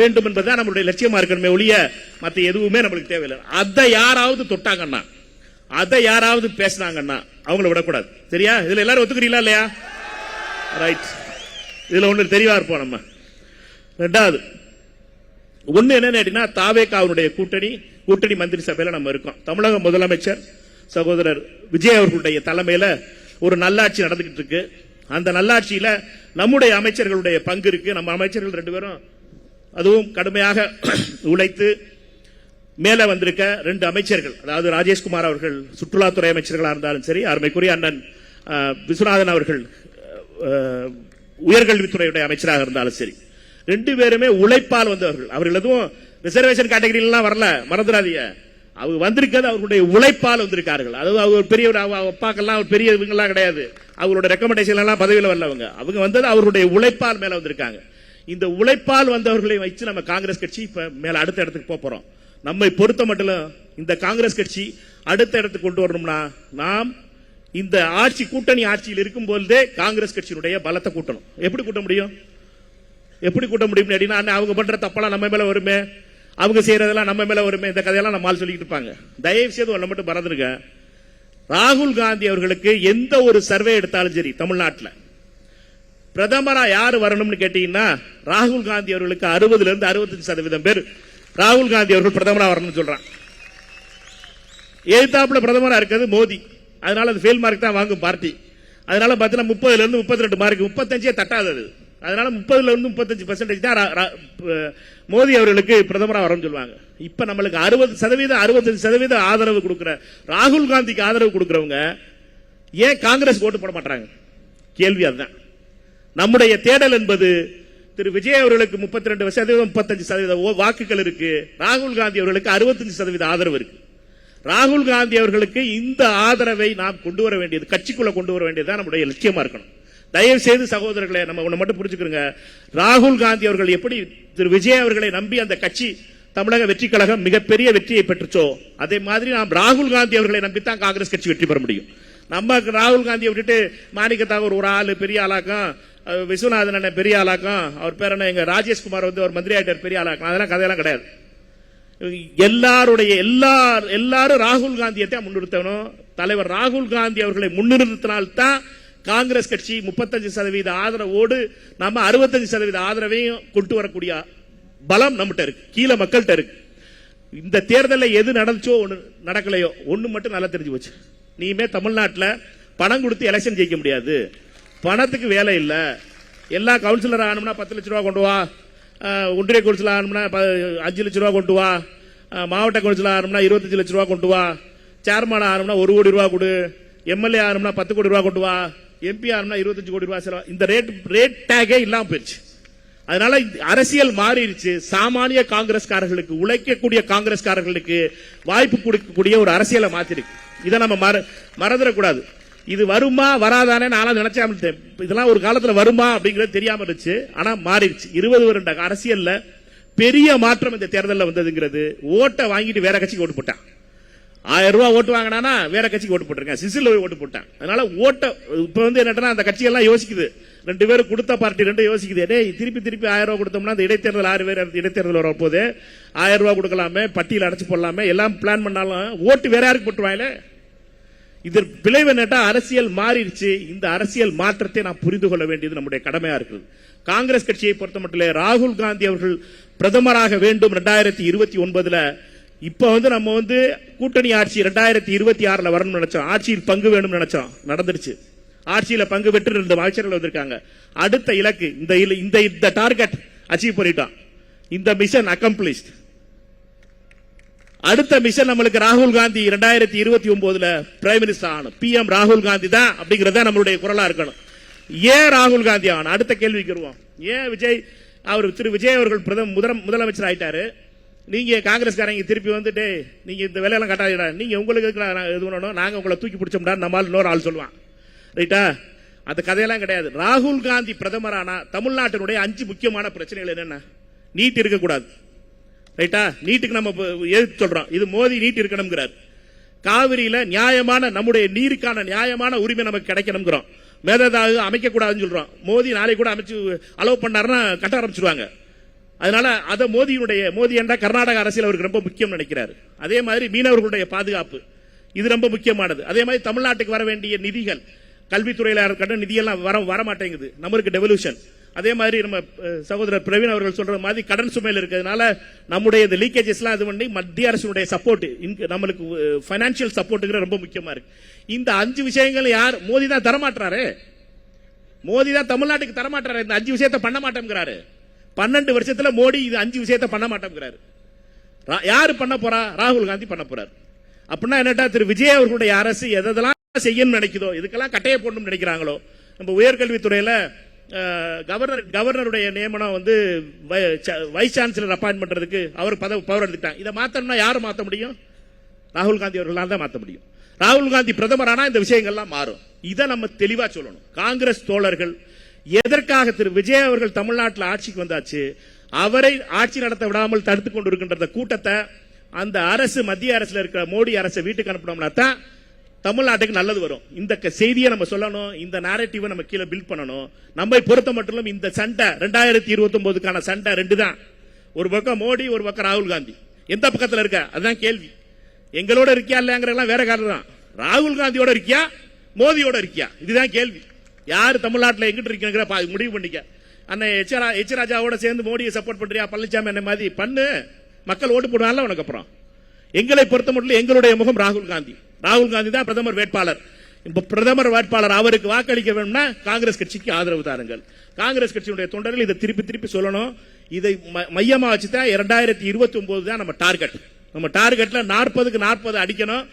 வேண்டும் என்பதுதான் நம்மளுடைய லட்சியமா இருக்கணுமே ஒழிய மற்ற எதுவுமே நம்மளுக்கு தேவையில்லை. அதை யாராவது தொட்டாங்கன்னா, அதை யாராவது பேசினாங்கன்னா அவங்கள விடக்கூடாது. சரியா? இதுல எல்லாரும் ஒத்துக்கிறீங்களா இல்லையா? ரைட். இதுல ஒண்ணு தெளிவா இருப்போம். நம்ம ரெண்டாவது ஒண்ணு என்னன்னா, தாவேகாவுடைய கூட்டணி மந்திரி சபையில நம்ம இருக்கோம். தமிழக முதலமைச்சர் சகோதரர் விஜய் அவர்களுடைய தலைமையில ஒரு நல்லாட்சி நடந்துகிட்டு இருக்கு. அந்த நல்லாட்சியில நம்முடைய அமைச்சர்களுடைய பங்கு இருக்கு. நம்ம அமைச்சர்கள் 2 பேரும் அதுவும் கடுமையாக உழைத்து மேல வந்திருக்க 2 அமைச்சர்கள், அதாவது ராஜேஷ்குமார் அவர்கள் சுற்றுலாத்துறை அமைச்சர்களாக இருந்தாலும் சரி, அருமைக்குரிய அண்ணன் விஸ்வநாதன் அவர்கள் உயர்கல்வித்துறையுடைய அமைச்சராக இருந்தாலும் சரி, 2 பேருமே உழைப்பால் வந்தவர்கள். அவர்கள் எதுவும் ரிசர்வேஷன் கேட்டகரியிலாம் வரல, மறந்துடாதீங்க. அவங்க வந்திருக்கிறது அவர்களுடைய உழைப்பால் வந்திருக்கார்கள். அதாவது அவங்க பெரிய அப்பாக்கெல்லாம் பெரிய இவங்கெல்லாம் கிடையாது, அவங்களோட ரெக்கமெண்டேஷன் எல்லாம் பதவியில் வரல. அவங்க வந்தது அவர்களுடைய உழைப்பால் மேல வந்திருக்காங்க. இந்த உழைப்பால் வந்தவர்களை வச்சு நம்ம காங்கிரஸ் கட்சி இப்ப மேல அடுத்த இடத்துக்கு போறோம். நம்மை பொறுத்த மட்டும் இந்த காங்கிரஸ் கட்சி அடுத்த இடத்துக்கு கொண்டு வரணும்னா நாம் இந்த ஆட்சி கூட்டணி ஆட்சியில் இருக்கும் போதே காங்கிரஸ் கட்சியினுடைய பலத்தை கூட்டணும். எப்படி கூட்ட முடியும்? அப்படின்னா அவங்க பண்ற தப்பெல்லாம் நம்ம மேல வருமே, அவங்க செய்யறதெல்லாம் நம்ம மேல வருமே, இந்த கதையெல்லாம் நம்ம சொல்லிட்டு இருப்பாங்க. தயவு செய்து ஒன்றை மட்டும் மறந்துருங்க. ராகுல் காந்தி அவர்களுக்கு எந்த ஒரு சர்வே எடுத்தாலும் சரி, தமிழ்நாட்டில் பிரதமரா யாரு வரணும்னு கேட்டீங்கன்னா, ராகுல் காந்தி அவர்களுக்கு 60 இருந்து 65% பேர் ராகுல் காந்தி அவர்கள் பிரதமரா வரணும்னு சொல்றான். எதிர்த்தாப்புல பிரதமரா இருக்கிறது மோடி. அதனால அது ஃபெயில் மார்க் தான் வாங்கும் பார்ட்டி. அதனால பாத்தீங்கன்னா 30 இருந்து 32 மார்க், 35 தட்டாதது. அதனால 30 இருந்து 35% தான் மோடி அவர்களுக்கு பிரதமரா வரும்னு சொல்லுவாங்க. இப்ப நம்மளுக்கு 60% 65% ஆதரவு கொடுக்கிற ராகுல் காந்திக்கு ஆதரவு கொடுக்கிறவங்க ஏன் காங்கிரஸ் ஓட்டு போட மாட்டாங்க? கேள்வி அதுதான். நம்முடைய தேடல் என்பது திரு விஜய் அவர்களுக்கு 32% 35% வாக்குகள் இருக்கு, ராகுல் காந்தி அவர்களுக்கு 65% ஆதரவு இருக்கு. ராகுல் காந்தி அவர்களுக்கு இந்த ஆதரவை நாம் கொண்டு வர வேண்டியது, கட்சிக்குள்ள கொண்டு வர வேண்டியதுதான் நம்முடைய லட்சியமா இருக்கணும். தயவு செய்து சகோதரர்களை நம்ம ஒண்ணு மட்டும் புரிஞ்சுக்கிறோங்க. ராகுல் காந்தி அவர்கள் எப்படி திரு விஜய் அவர்களை நம்பி அந்த கட்சி தமிழக வெற்றி கழகம் மிகப்பெரிய வெற்றியை பெற்றுச்சோ, அதே மாதிரி நாம் ராகுல் காந்தி அவர்களை நம்பித்தான் காங்கிரஸ் கட்சி வெற்றி பெற முடியும். நம்ம ராகுல் காந்தியை விட்டுட்டு மாணிக்கத்தாகூர் ஒரு ஆளு பெரிய ஆளாக்கம், விஸ்வநாதன் பெரிய ஆளாக்கம், அவர் பேர் என்ன, எங்க ராஜேஷ்குமார் ஒரு மந்திரி ஆயிட்டார் பெரிய ஆளாக்கம், அதெல்லாம் கதையெல்லாம் கிடையாது. எல்லாரும் ராகுல் காந்தியை தான் முன்னிறுத்தணும். தலைவர் ராகுல் காந்தி அவர்களை முன்னிறுத்தினால்தான் காங்கிரஸ் கட்சி 35% ஆதரவோடு நம்ம 65% ஆதரவையும் கொண்டு வரக்கூடிய பலம் நம்மகிட்ட இருக்கு, கீழே மக்கள்கிட்ட இருக்கு. இந்த தேர்தலில் எது நடந்துச்சோ ஒண்ணு நடக்கலையோ ஒண்ணு மட்டும் நல்லா தெரிஞ்சு போச்சு. நீமே தமிழ்நாட்டில் பணம் கொடுத்து எலெக்ஷன் ஜெயிக்க முடியாது, பணத்துக்கு வேலை இல்ல. எல்லா கவுன்சிலர் ஆகணும்னா 10 லட்சம் ரூபா கொண்டு வா, ஒன்றிய கவுன்சிலர் ஆகணும்னா 5 லட்சம் ரூபா கொண்டு வா, மாவட்ட கவுன்சிலர் ஆகணும்னா 25 லட்சம் ரூபா கொண்டு வா, சேர்மன் ஆகணும்னா 1 கோடி ரூபா கொடு, எம்எல்ஏ ஆகணும்னா 10 கோடி ரூபா கொண்டு வா, எம்பி ஆகணும்னா 25 கோடி ரூபா செலவு. இந்த ரேட் டேகே இல்லாம போயிடுச்சு. அதனால அரசியல் மாறிடுச்சு. சாமானிய காங்கிரஸ்காரர்களுக்கு, உழைக்கக்கூடிய காங்கிரஸ்காரர்களுக்கு வாய்ப்பு கொடுக்கக்கூடிய ஒரு அரசியலை மாத்திருக்கு. இதை நம்ம மறந்துடக்கூடாது. இது வருமா வராதானே நான் நினைச்சாம, இதெல்லாம் ஒரு காலத்துல வருமா அப்படிங்கிறது தெரியாம இருந்துச்சு. ஆனா மாறிடுச்சு. 20 வருட அரசியல்ல பெரிய மாற்றம் இந்த தேர்தலில் வந்ததுங்கிறது. ஓட்டை வாங்கிட்டு வேற கட்சிக்கு ஓட்டு போட்டான். 1000 ரூபாய் ஓட்டு வாங்கினா வேற கட்சிக்கு ஓட்டு போட்டிருக்கேன், சிசில் ஓட்டு போட்டான். அதனால ஓட்ட இப்ப என்னன்னா அந்த கட்சி எல்லாம் யோசிக்குது, 2 பேரும் கொடுத்த பார்ட்டி 2 யோசிக்குது, திருப்பி 1000 ரூபாய் கொடுத்தோம்னா அந்த இடைத்தேர்தல் 6 பேர் இடைத்தேர்தல் வரப்போது 1000 ரூபாய் கொடுக்கலாமே, பட்டியல் அடைச்சு போடலாமே, எல்லாம் பிளான் பண்ணாலும் ஓட்டு வேற யாருக்கு போட்டுவாயில. இது விளைவு என்னட்டா அரசியல் மாறிடுச்சு. இந்த அரசியல் மாற்றத்தை நாம் புரிந்து கொள்ள வேண்டியது நம்முடைய கடமையா இருக்குது. காங்கிரஸ் கட்சியை பொறுத்த மட்டும் ராகுல் காந்தி அவர்கள் பிரதமராக வேண்டும் 2029. இப்ப நம்ம கூட்டணி ஆட்சி 2026 வரணும்னு நினைச்சோம். ஆட்சியில் பங்கு வேணும் நினைச்சோம், நடந்துருச்சு. ஆட்சியில பங்கு பெற்று 2 அமைச்சர்கள் வந்திருக்காங்க. அடுத்த இலக்கு இந்த டார்கெட் அச்சீவ் பண்ணிட்டோம். இந்த மிஷன் அக்கம்ப்ளிஷ்ட். அடுத்த மிஷன் நம்மளுக்கு ராகுல் காந்தி 2029 பிரைம் மினிஸ்டர் ஆகணும். பிஎம் ராகுல் காந்தி தான் அப்படிங்கறத நம்மளுடைய குரலா இருக்கணும். ஏன் ராகுல் காந்தி ஆகணும்? அடுத்த கேள்விக்கு வருவோம். ஏன் திரு விஜய் அவர்கள் முதலமைச்சர் ஆயிட்டாரு, நீங்க காங்கிரஸ்காரங்க திருப்பி வந்துட்டு நீங்க இந்த வேலையெல்லாம் கட்டாதீடா, நீங்க உங்களுக்கு இது பண்ணணும், நாங்க உங்களை தூக்கி பிடிச்சோம்டா நம்மால் இன்னொரு ஆள் சொல்லுவான். ரைட்டா? அந்த கதையெல்லாம் கிடையாது. ராகுல் காந்தி பிரதமரானா தமிழ்நாட்டினுடைய 5 முக்கியமான பிரச்சனைகள் என்னென்ன? நீட் இருக்கக்கூடாது. ரைட்டா? நீட்டுக்கு நம்ம எதிர்த்து சொல்றோம். இது மோடி நீட் இருக்கணும்ங்கிறார். காவிரியில நியாயமான நம்முடைய நீருக்கான நியாயமான உரிமை நமக்கு கிடைக்கணும்ங்கிறோம். மேதாதாக அமைக்க கூடாதுன்னு சொல்றோம். மோடி நாளை கூட அமைச்சு அலோவ் பண்ணாருன்னா கட்ட ஆரம்பிச்சிருவாங்க. அதனால அத மோடி என்ற கர்நாடக அரசியல் அவருக்கு ரொம்ப முக்கியம் நினைக்கிறார். அதே மாதிரி மீனவர்களுடைய பாதுகாப்பு இது ரொம்ப முக்கியமானது. அதே மாதிரி தமிழ்நாட்டுக்கு வர வேண்டிய நிதிகள், கல்வித்துறையில இருக்க நிதியெல்லாம் வர மாட்டேங்குது, நம்மளுக்கு டெவல்யூஷன். அதே மாதிரி நம்ம சகோதரர் பிரவீன் அவர்கள் சொல்ற மாதிரி கடன் சுமையில் இருக்கிறதுனால நம்முடைய இந்த லீக்கேஜஸ்லாம் இது பண்ணி மத்திய அரசுடைய சப்போர்ட், நம்மளுக்கு பைனான்சியல் சப்போர்ட்டுங்கிற ரொம்ப முக்கியமா இருக்கு. இந்த 5 விஷயங்கள் யார் மோடி தான் தரமாட்டாரு. மோடி தான் தமிழ்நாட்டுக்கு தரமாட்டாரு. இந்த 5 விஷயத்தை பண்ண மாட்டேங்கிறாரு. 12 வருஷத்துல மோடி இது 5 விஷயத்தை பண்ண மாட்டேங்கிறாரு. யாரு பண்ண போறா? ராகுல் காந்தி பண்ண போறாரு. அப்படின்னா என்னட்டா, திரு விஜய் அவர்களுடைய அரசு எதெல்லாம் செய்யணும்னு நினைக்குதோ, இதுக்கெல்லாம் கட்டையை போடணும்னு நினைக்கிறாங்களோ, நம்ம உயர்கல்வித்துறையில கவர்னருடைய நியமனம் வந்து வைஸ் சான்சலர் அப்பாயின்ட் பண்றதுக்கு அவர் பவர் எடுத்துட்டாங்க. இதை மாத்தணும்னா யாரு மாத்த முடியும்? ராகுல் காந்தி அவர்களால் தான் மாத்த முடியும். ராகுல் காந்தி பிரதமரானா இந்த விஷயங்கள்லாம் மாறும். இதை நம்ம தெளிவா சொல்லணும். காங்கிரஸ் தோழர்கள் எதற்காக திரு விஜய் அவர்கள் தமிழ்நாட்டில் ஆட்சிக்கு வந்தாச்சு, அவரை ஆட்சி நடத்த விடாமல் தடுத்துக் கொண்டிருக்கின்ற கூட்டத்தை அந்த அரசு, மத்திய அரசுல இருக்கிற மோடி அரசு வீட்டுக்கு அனுப்பினோம்னா தான் தமிழ்நாட்டுக்கு நல்லது வரும். இந்த செய்தியை நம்ம சொல்லணும். இந்த நேரட்டிவை நம்ம கீழே பில்ட் பண்ணணும். நம்மை பொறுத்த மட்டும் இந்த சண்டை 2029க்கான சண்டை 2 தான். ஒரு பக்கம் மோடி, ஒரு பக்கம் ராகுல் காந்தி. எந்த பக்கத்தில் இருக்க அதுதான் கேள்வி. எங்களோட இருக்கியா இல்லையாங்கிறதெல்லாம் வேற காரணம் தான். ராகுல் காந்தியோட இருக்கியா, மோடியோட இருக்கியா, இதுதான் கேள்வி. யாரு தமிழ்நாட்டில் எங்கிட்டு இருக்கிற முடிவு பண்ணிக்க. அண்ணன் எச் ராஜாவோட சேர்ந்து மோடியை சப்போர்ட் பண்றியா, பழனிசாமி என்ன மாதிரி பண்ணு, மக்கள் ஓட்டு போடுவாங்க உனக்கு. அப்புறம் எங்களை பொறுத்த மட்டும் எங்களுடைய முகம் ராகுல் காந்தி. ராகுல் காந்தி தான் பிரதமர் வேட்பாளர். இப்ப பிரதமர் வேட்பாளர், அவருக்கு வாக்களிக்க வேணும்னா காங்கிரஸ் கட்சிக்கு ஆதரவு தாருங்கள். காங்கிரஸ் கட்சியுடைய தொண்டர்கள் இதை திருப்பி திருப்பி சொல்லணும். இதை மையமா வச்சுதான் 2029 தான் நம்ம டார்கெட். நம்ம டார்கெட்ல 40க்கு 40 அடிக்கணும்.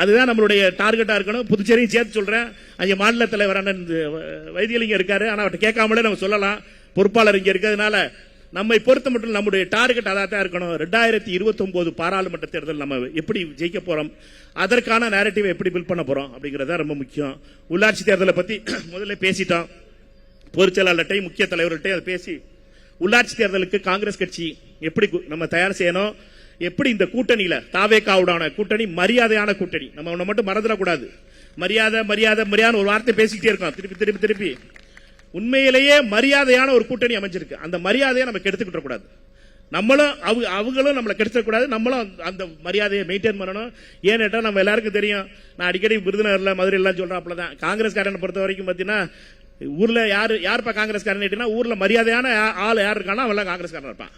அதுதான் நம்மளுடைய டார்கெட்டா இருக்கணும். புதுச்சேரியும் சேர்த்து சொல்றேன். அங்க மாநில தலைவர் அண்ணன் வைத்தியலிங்கம் இருக்காரு, ஆனா அவர்கிட்ட கேட்காமலே நம்ம சொல்லலாம். பொறுப்பாளர் இங்க இருக்கிறதுனால நம்மை பொறுத்த மட்டும் நம்முடைய டார்கெட் அதான் இருக்கணும். 2029 பாராளுமன்ற தேர்தல் நம்ம எப்படி ஜெயிக்க போறோம், அதற்கான நேரட்டிவை எப்படி பில்ட் பண்ண போறோம் அப்படிங்கறத ரொம்ப முக்கியம். உள்ளாட்சி தேர்தலை பத்தி முதல்ல பேசிட்டோம். பொதுச் செயலாளர்கிட்ட, முக்கிய தலைவர்கள்ட்ட அதை பேசி உள்ளாட்சி தேர்தலுக்கு காங்கிரஸ் கட்சி எப்படி நம்ம தயார் செய்யணும், எப்படி இந்த கூட்டணியில தாவேகாவுடான கூட்டணி மரியாதையான கூட்டணி, நம்ம ஒண்ணு மட்டும் மறந்துடக்கூடாது. மரியாதை மரியாதை மரியாதை ஒரு வார்த்தை பேசிக்கிட்டே இருக்கோம் திருப்பி திருப்பி திருப்பி. உண்மையிலேயே மரியாதையான ஒரு கூட்டணி அமைஞ்சிருக்கு. அந்த மரியாதையை நம்ம கெடுத்துக்கிட்ட கூடாது. நம்மளும் அவங்களும் நம்மளை கெடுத்துக்கூடாது. நம்மளும் அந்த மரியாதையை மெயின்டைன் பண்ணணும். ஏன்னா நம்ம எல்லாருக்கும் தெரியும், நான் அடிக்கடி விருதுநகர்ல மதுரையெல்லாம் சொல்றாப்புலதான், காங்கிரஸ்காரனை பொறுத்த வரைக்கும் பாத்தீங்கன்னா ஊர்ல யாருப்பா காங்கிரஸ்காரன், ஊர்ல மரியாதையான ஆள் யார் இருக்கானோ அவெல்லாம் காங்கிரஸ்காரன் இருப்பான்.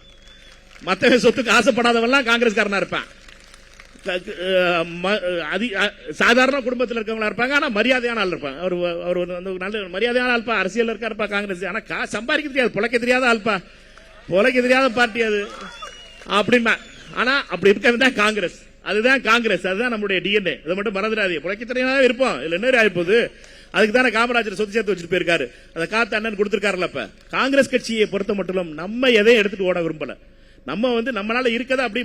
மற்ற சொத்துக்கு ஆசைப்படாதவெல்லாம் காங்கிரஸ்காரனா இருப்பான். சாதாரண குடும்பத்தில் இருக்கவங்களா இருப்பாங்க, ஆனா மரியாதையான ஆள் இருப்பாங்க. அவர் நல்ல மரியாதையான ஆள்பா, அரசியல் இருக்காருப்பா காங்கிரஸ், ஆனா சம்பாதிக்க தெரியாது, பொழைக்க தெரியாத ஆள்பா, பொழைக்க தெரியாத பார்ட்டி அது அப்படின்னா. ஆனா அப்படி இருக்கிறது தான் காங்கிரஸ். அதுதான் காங்கிரஸ், அதுதான் நம்முடைய டிஎன்ஏ. இதை மட்டும் மறந்துடாதீங்க. பொழைக்க தெரியாத இருப்போம். இதுல என்ன ஆயிப்போகுது, அதுக்கு தானே காமராஜர் சொத்து சேர்த்து வச்சுட்டு போயிருக்காரு. அதை காத்து அண்ணன் கொடுத்திருக்காருல்ல. இப்ப காங்கிரஸ் கட்சியை பொறுத்த மட்டும் நம்ம எதையும் எடுத்துட்டு ஓட விரும்பல. நம்ம நம்மளால இருக்கதா அப்படி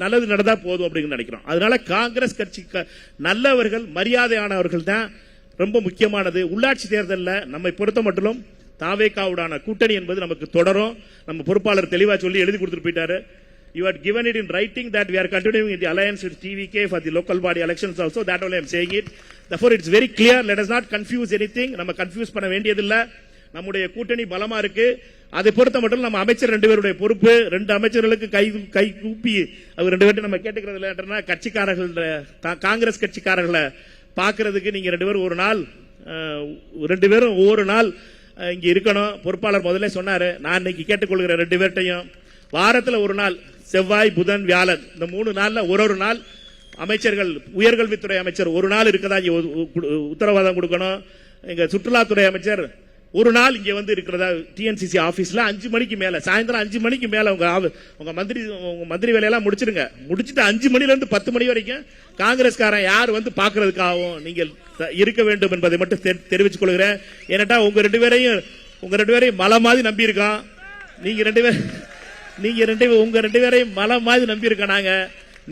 நல்லது நடந்தா போதும் அப்படின்னு நினைக்கிறோம். அதனால காங்கிரஸ் கட்சி நல்லவர்கள், மரியாதையானவர்கள் தான் ரொம்ப முக்கியமானது. உள்ளாட்சி தேர்தலில் நம்மை பொறுத்த மட்டும் தாவேகாவுடான கூட்டணி என்பது நமக்கு தொடரும். நம்ம பொறுப்பாளர் தெளிவா சொல்லி எழுதி கொடுத்துட்டு போயிட்டாரு. You had given it in writing that we are continuing in the alliance with TVK for the local body elections also. That only I am saying it. Therefore, it's very clear. Let us not confuse anything. நம்ம confuse பண்ண வேண்டியதில்லை. நம்முடைய கூட்டணி பலமா இருக்கு. அதை பொறுத்த மட்டும் நம்ம அமைச்சர் 2 பேருடைய பொறுப்பு. 2 அமைச்சர்களுக்கு கை கூப்பி அவர் 2 பேரும் நம்ம கேட்டுக்கிறது இல்லைன்னா, கட்சிக்காரர்கள் காங்கிரஸ் கட்சிக்காரர்களை பாக்குறதுக்கு நீங்க 2 பேரும் ஒவ்வொரு நாள் இங்க இருக்கணும். பொறுப்பாளர் முதல்ல சொன்னாரு. நான் இன்னைக்கு கேட்டுக்கொள்கிற 2 பேர்ட்டையும் வாரத்தில் ஒரு நாள், செவ்வாய் புதன் வியாழன், இந்த 3 நாள்ல ஒரு நாள் அமைச்சர்கள், உயர்கல்வித்துறை அமைச்சர் ஒரு நாள் இருக்கதா உத்தரவாதம் கொடுக்கணும். எங்க சுற்றுலாத்துறை அமைச்சர் ஒரு நாள் இங்க வந்து இருக்கிறதா டிஎன்சிசி ஆபீஸ்ல 5 மணிக்கு மேல, சாயந்தரம் 5 மணிக்கு மேல உங்க மந்திரி வேலையெல்லாம் முடிச்சிருங்க. முடிச்சுட்டு 5 மணில இருந்து 10 மணி வரைக்கும் காங்கிரஸ்காரன் யார் வந்து பாக்குறதுக்காகவும் நீங்கள் இருக்க வேண்டும் என்பதை மட்டும் தெரிவித்துக் கொள்கிறேன். ஏன்னா உங்க ரெண்டு பேரையும் மலை மாதிரி நம்பி இருக்கோம். உங்க 2 பேரையும் மலை மாதிரி நம்பி இருக்கோம் நாங்க.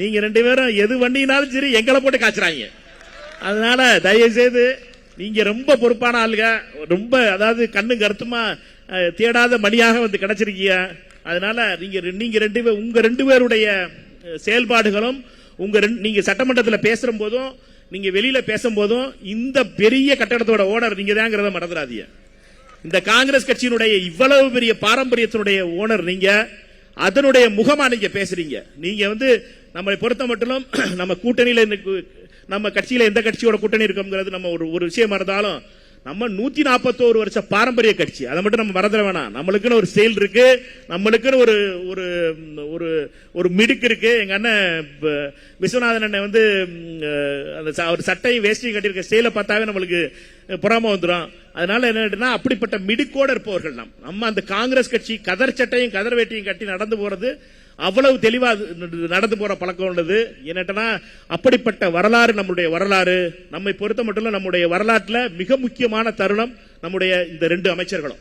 நீங்க 2 பேரும் எது வண்டினாலும் சரி எங்களை போட்டு காய்ச்சறாங்க. அதனால தயவு செய்து நீங்க ரொம்ப பொறுப்பான ஆளுங்க, ரொம்ப அதாவது கண்ணு கருத்துமா தேடாத மணியாக வந்து கிடைச்சிருக்கீங்க. அதனால உங்க 2 பேருடைய செயல்பாடுகளும் நீங்க சட்டமன்றத்தில் பேசுற போதும் நீங்க வெளியில பேசும் போதும் இந்த பெரிய கட்டடத்தோட ஓனர் நீங்க தாங்கிறத மறந்துடாதீங்க. இந்த காங்கிரஸ் கட்சியினுடைய இவ்வளவு பெரிய பாரம்பரியத்தினுடைய ஓனர் நீங்க. அதனுடைய முகமா நீங்க பேசுறீங்க. நீங்க வந்து நம்மை பொறுத்த மட்டும் நம்ம கூட்டணியில நம்ம கட்சியில எந்த கட்சியோட கூட்டணி இருக்குங்கிறது நம்ம ஒரு விஷயமா இருந்தாலும் நம்ம 141 வருஷ பாரம்பரிய கட்சி, அதை மட்டும் நம்ம மறந்துட வேணாம். நம்மளுக்குன்னு ஒரு செயல் இருக்கு, நம்மளுக்குன்னு ஒரு ஒரு ஒரு மிடுக்கு இருக்கு. எங்க அண்ணன் விஸ்வநாதன் அண்ணன் வந்து அவர் சட்டையும் வேஷ்டியும் கட்டியிருக்க ஸ்டைல பார்த்தாவே நம்மளுக்கு புறாம வந்துடும். அதனால என்ன, அப்படிப்பட்ட மிடுக்கோடு இருப்பவர்கள் நம்ம அந்த காங்கிரஸ் கட்சி கதர் சட்டையும் கதர் வேட்டியும் கட்டி நடந்து போறது அவ்வளவு தெளிவா நடந்து போற பழக்கம் உள்ளது. என்னட்டா அப்படிப்பட்ட வரலாறு நம்முடைய வரலாறு. நம்மை பொறுத்த மட்டும் நம்முடைய வரலாற்றுல மிக முக்கியமான தருணம் நம்முடைய இந்த 2 அமைச்சர்களும்.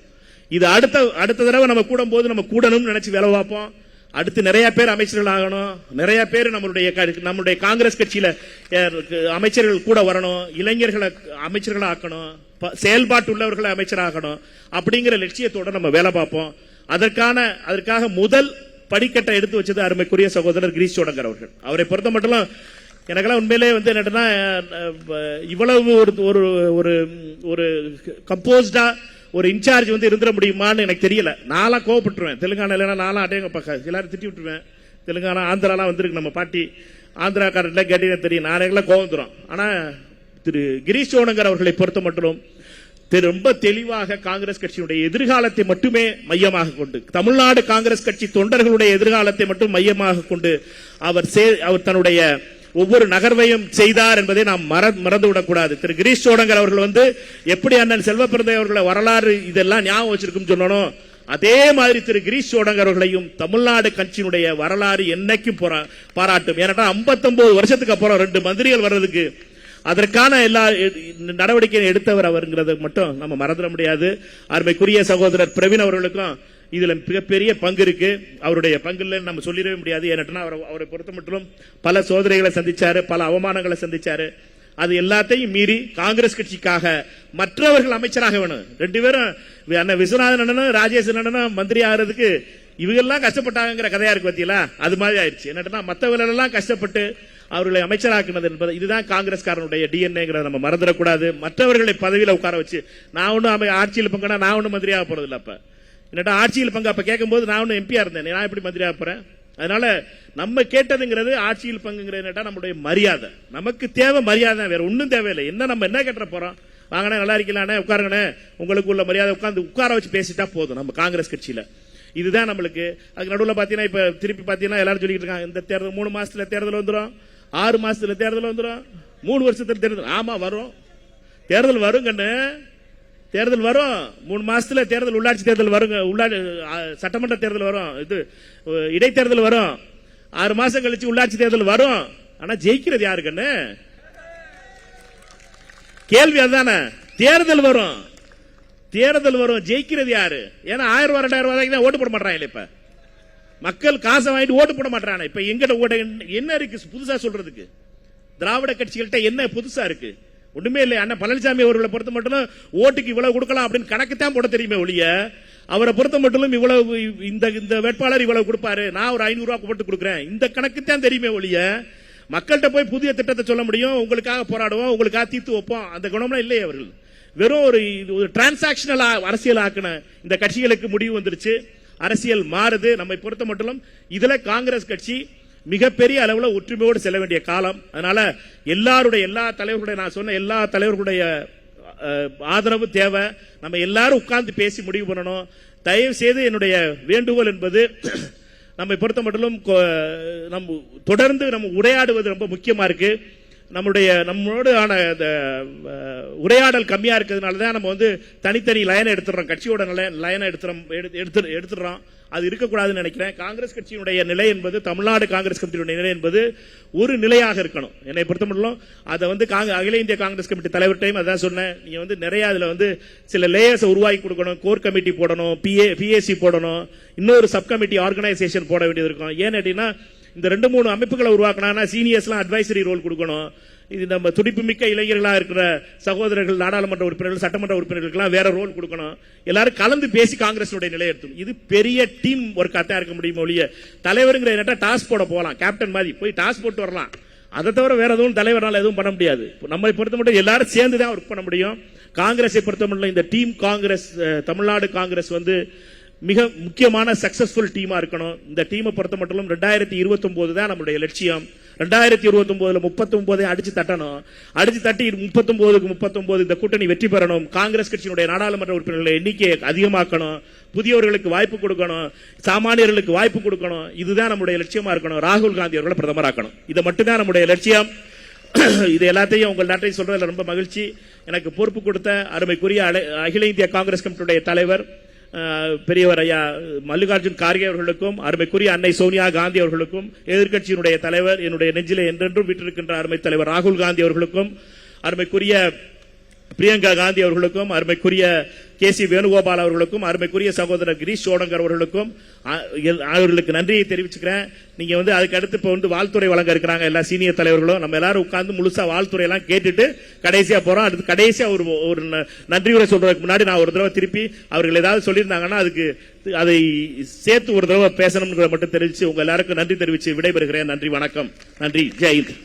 இது அடுத்த தடவை நம்ம கூடும் போது நம்ம கூடணும்னு நினைச்சு வேலை பார்ப்போம். அடுத்து நிறைய பேர் அமைச்சர்கள் ஆகணும், நிறைய பேர் நம்முடைய காங்கிரஸ் கட்சியில அமைச்சர்கள் கூட வரணும், இளைஞர்களை அமைச்சர்கள் ஆக்கணும், செயல்பாட்டு உள்ளவர்களை அமைச்சராகணும் அப்படிங்கிற லட்சியத்தோட நம்ம வேலை பார்ப்போம். அதற்காக முதல் படிக்கட்டை எடுத்து வச்சது அருமைக்குரிய சகோதரர் கிரீஷ் சோடங்கர் அவர்கள். அவரை பொறுத்த மட்டும் எனக்கெல்லாம் உண்மையிலே வந்து என்னன்னா இவ்வளவு ஒரு கம்போஸ்டா ஒரு இன்சார்ஜ் வந்து இருந்துட முடியுமான்னு எனக்கு தெரியல. நான்லாம் கோவப்பட்டுருவேன். தெலுங்கானா இல்லைன்னா நான்லாம் அடையங்க பக்கம் எல்லாரும் திட்டி விட்டுருவேன். தெலுங்கானா ஆந்திராலாம் வந்திருக்கு நம்ம பாட்டி ஆந்திராக்காரர்ல கேட்டீங்கன்னா தெரியும், நானெல்லாம் கோவம் தரும். ஆனா திரு கிரீஷ் சோடங்கர் அவர்களை பொறுத்த மட்டும் ரொம்ப தெளிவாக காங்கிரஸ் கட்சியினுடைய எதிர்காலத்தை மட்டுமே மையமாக கொண்டு, தமிழ்நாடு காங்கிரஸ் கட்சி தொண்டர்களுடைய எதிர்காலத்தை மட்டும் மையமாக கொண்டு அவர் தன்னுடைய ஒவ்வொரு நகர்வையும் செய்தார் என்பதை நாம் மறந்துவிடக்கூடாது. திரு கிரீஷ் சோடங்கர் அவர்கள் வந்து எப்படி அண்ணன் செல்வப்பிரதை அவர்களை வரலாறு இதெல்லாம் ஞாபகம் வச்சிருக்கும் சொன்னோம், அதே மாதிரி திரு கிரீஷ் சோடங்கர் அவர்களையும் தமிழ்நாடு கட்சியினுடைய வரலாறு என்னைக்கும் பாராட்டும். ஏன்னா 59 வருஷத்துக்கு அப்புறம் 2 மந்திரிகள் வர்றதுக்கு அதற்கான எல்லா நடவடிக்கையும் எடுத்தவர் அவருங்கிறத மட்டும் நம்ம மறந்துட முடியாது. அருமைக்குரிய சகோதரர் பிரவீன் அவர்களுக்கும் இதுல மிகப்பெரிய பங்கு இருக்கு. அவருடைய பங்குல நம்ம சொல்லிடவே முடியாது. ஏன்னா அவரை பொறுத்த மட்டும் பல சோதனைகளை சந்திச்சாரு, பல அவமானங்களை சந்திச்சாரு. அது எல்லாத்தையும் மீறி காங்கிரஸ் கட்சிக்காக மற்றவர்கள் அமைச்சராக வேணும். 2 பேரும் அண்ணன் விஸ்வநாதன் அண்ணனும் ராஜேஷ் அண்ணனும் மந்திரி ஆகிறதுக்கு இவங்கெல்லாம் கஷ்டப்பட்டாங்கிற கதையா இருக்கு பார்த்தீங்களா, அது மாதிரி ஆயிடுச்சு. என்னன்னா மற்றவர்கள் எல்லாம் கஷ்டப்பட்டு அவர்களை அமைச்சராக்கினது என்பது இதுதான் காங்கிரஸ்காரனுடைய டிஎன்ஏங்கிறத நம்ம மறந்துடக்கூடாது. மற்றவர்களை பதவியில் உட்கார வச்சு நான் ஒன்னும் ஆட்சியில் பங்குனா நான் ஒன்னும் மந்திரியாக போறது இல்லை. அப்ப என்னட்டா ஆட்சியில் பங்கு அப்ப கேட்கும் போது நான் ஒன்னும் எம்பியா இருந்தேன், நான் எப்படி மந்திரியாக போறேன்? அதனால நம்ம கேட்டதுங்கிறது ஆட்சியில் பங்குங்கிறது நம்முடைய மரியாதை. நமக்கு தேவை மரியாதை, வேற ஒன்னும் தேவையில்லை. நம்ம என்ன கேட்ட போறோம், வாங்கினா நல்லா இருக்கலானே உட்காருங்கண்ணே, உங்களுக்கு உள்ள மரியாதை உட்கார வச்சு பேசிட்டா போதும். நம்ம காங்கிரஸ் கட்சியில இதுதான் நம்மளுக்கு. அதுக்கு நடுவில் பாத்தீங்கன்னா இப்ப திருப்பி பாத்தீங்கன்னா எல்லாரும் சொல்லிட்டு இருக்காங்க, இந்த தேர்தல் 3 மாசத்துல தேர்தல் வந்துடும், 6 மாசத்துல தேர்தல் வந்துடும், 3 வருஷத்துல தேர்தல். ஆமா வரும், தேர்தல் வரும் கண்ணு, தேர்தல் வரும். 3 மாசத்துல தேர்தல், உள்ளாட்சி தேர்தல் வரும், சட்டமன்ற தேர்தல் வரும், இது இடைத்தேர்தல் வரும், 6 மாசம் கழிச்சு உள்ளாட்சி தேர்தல் வரும். ஆனா ஜெயிக்கிறது யாரு கண்ணு? கேள்வி அதுதானே. தேர்தல் வரும், தேர்தல் வரும், ஜெயிக்கிறது யாரு? ஏன்னா 1000 ரூபாய் 2000 ரூபாய்க்கு தான் ஓட்டு போட மாட்டாங்க. இப்ப மக்கள் காசை வாங்கிட்டு ஓட்டு போட மாட்டாங்க. இப்ப எங்கிட்ட ஓட்ட என்ன இருக்கு புதுசா சொல்றதுக்கு? திராவிட கட்சிகள்கிட்ட என்ன புதுசா இருக்கு? ஒண்ணுமே இல்லை. அண்ணன் பழனிசாமி அவர்களை பொறுத்த மட்டும் ஓட்டுக்கு இவ்வளவு கொடுக்கலாம் அப்படின்னு கணக்கு தான் போட தெரியுமே ஒழிய, அவரை பொறுத்த மட்டும் இவ்வளவு இந்த வேட்பாளர் இவ்வளவு கொடுப்பாரு, நான் ஒரு 500 ரூபாய் போட்டு கொடுக்குறேன், இந்த கணக்கு தான் தெரியுமே ஒழிய மக்கள்கிட்ட போய் புதிய திட்டத்தை சொல்ல முடியும், உங்களுக்காக போராடுவோம், உங்களுக்காக தீர்த்து வைப்போம், அந்த குணம்லாம் இல்லை. அவர்கள் வெறும் ஒரு டிரான்சாக்சனல் அரசியல் ஆக்கின இந்த கட்சிகளுக்கு முடிவு வந்துருச்சு. அரசியல் மாறுது. நம்மை பொறுத்த மட்டும் இதுல காங்கிரஸ் கட்சி மிகப்பெரிய அளவில் ஒற்றுமையோடு செல்ல வேண்டிய காலம். அதனால எல்லா தலைவர்களுடைய, நான் சொன்ன எல்லா தலைவர்களுடைய ஆதரவு தேவை. நம்ம எல்லாரும் உட்கார்ந்து பேசி முடிவு பண்ணணும். தயவு செய்து என்னுடைய வேண்டுகோள் என்பது, நம்மை பொறுத்த மட்டும் நம்ம தொடர்ந்து நம்ம உரையாடுவது ரொம்ப முக்கியமா இருக்கு. நம்மளோடு ஆன உரையாடல் கம்மியா இருக்கிறதுனால தான் நம்ம வந்து தனித்தனி லைனை எடுத்துறோம், கட்சியோட லைனை எடுத்துறோம். அது இருக்கக்கூடாதுன்னு நினைக்கிறேன். காங்கிரஸ் கட்சியினுடைய நிலை என்பது, தமிழ்நாடு காங்கிரஸ் கமிட்டியுடைய நிலை என்பது ஒரு நிலையாக இருக்கணும். என்னை பொறுத்த மட்டும் அதை வந்து அகில இந்திய காங்கிரஸ் கமிட்டி தலைவர்கிட்டையும் அதான் சொன்னேன். நீங்க வந்து நிறைய அதுல வந்து சில லேயர்ஸ் உருவாக்கி கொடுக்கணும், கோர் கமிட்டி போடணும், பிஏசி போடணும், இன்னொரு சப் கமிட்டி ஆர்கனைசேஷன் போட வேண்டியது இருக்கும். ஏன்னு கேட்டீங்கன்னா இந்த 2-3 அமைப்புகளை உருவாக்கினா சீனியர்ஸ்லாம் அட்வைசரி ரோல் கொடுக்கணும். இது நம்ம துடிப்புமிக்க இளைஞர்களாக இருக்கிற சகோதரர்கள், நாடாளுமன்ற உறுப்பினர்கள், சட்டமன்ற உறுப்பினர்களுக்கெல்லாம் வேற ரோல் கொடுக்கணும். எல்லாரும் கலந்து பேசி காங்கிரஸுடைய நிலை எடுத்தும். இது பெரிய டீம் ஒர்க் தான் இருக்க முடியும் ஒழிய, தலைவருங்கிற டாஸ்க் போட போகலாம், கேப்டன் மாதிரி போய் டாஸ்க் போட்டு வரலாம். அதை தவிர வேற எதுவும் தலைவரால் எதுவும் பண்ண முடியாது. நம்மை பொறுத்த மட்டும் எல்லாரும் சேர்ந்து தான் ஒர்க் பண்ண முடியும். காங்கிரஸை பொறுத்த மட்டும் இந்த டீம் காங்கிரஸ், தமிழ்நாடு காங்கிரஸ் வந்து மிக முக்கியமான சக்சஸ்ஃபுல் டீமா இருக்கணும். இந்த டீமை பொறுத்த மட்டும் 2029 தான் நம்மளுடைய லட்சியம். 2029 39 அடிச்சு தட்டணும். அடிச்சு தட்டி 39க்கு 39 இந்த கூட்டணி வெற்றி பெறணும். காங்கிரஸ் கட்சியினுடைய நாடாளுமன்ற உறுப்பினர்களை எண்ணிக்கையை அதிகமாக்கணும். புதியவர்களுக்கு வாய்ப்பு கொடுக்கணும். சாமானியர்களுக்கு வாய்ப்பு கொடுக்கணும். இதுதான் நம்முடைய லட்சியமா இருக்கணும். ராகுல் காந்தி அவர்களை பிரதமராக்கணும். இது மட்டும்தான் நம்முடைய லட்சியம். இது எல்லாத்தையும் உங்கள் நாட்டை சொல்றதுல ரொம்ப மகிழ்ச்சி. எனக்கு பொறுப்பு கொடுத்த அருமைக்குரிய அகில இந்திய காங்கிரஸ் கமிட்டியுடைய தலைவர் பெரியவர் ஐயா மல்லிகார்ஜுன் கார்கே அவர்களுக்கும், அருமைக்குரிய அன்னை சோனியா காந்தி அவர்களுக்கும், எதிர்க்கட்சியினுடைய தலைவர், என்னுடைய நெஞ்சிலே என்றென்றும் விட்டிருக்கின்ற அருமை தலைவர் ராகுல் காந்தி அவர்களுக்கும், அருமைக்குரிய பிரியங்கா காந்தி அவர்களுக்கும், அருமைக்குரிய KC வேணுகோபால் அவர்களுக்கும், அருமைக்குரிய சகோதரர் கிரீஷ் சோடங்கர் அவர்களுக்கும் அவர்களுக்கு நன்றியை தெரிவிச்சுக்கிறேன். நீங்க அதுக்கு அடுத்து இப்ப வாழ்த்துறை வழங்க இருக்கிறாங்க எல்லா சீனியர் தலைவர்களும். நம்ம எல்லாரும் உட்கார்ந்து முழுசா வாழ்த்துறை எல்லாம் கேட்டுட்டு கடைசியா போறோம். அடுத்து கடைசியா ஒரு நன்றியுரை சொல்றதுக்கு முன்னாடி நான் ஒரு தடவை திருப்பி அவர்கள் ஏதாவது சொல்லியிருந்தாங்கன்னா அதுக்கு அதை சேர்த்து ஒரு தடவை பேசணும்னு மட்டும் தெரிவிச்சு உங்க எல்லாருக்கும் நன்றி தெரிவிச்சு விடைபெறுகிறேன். நன்றி, வணக்கம். நன்றி, ஜெய் ஹிந்த்.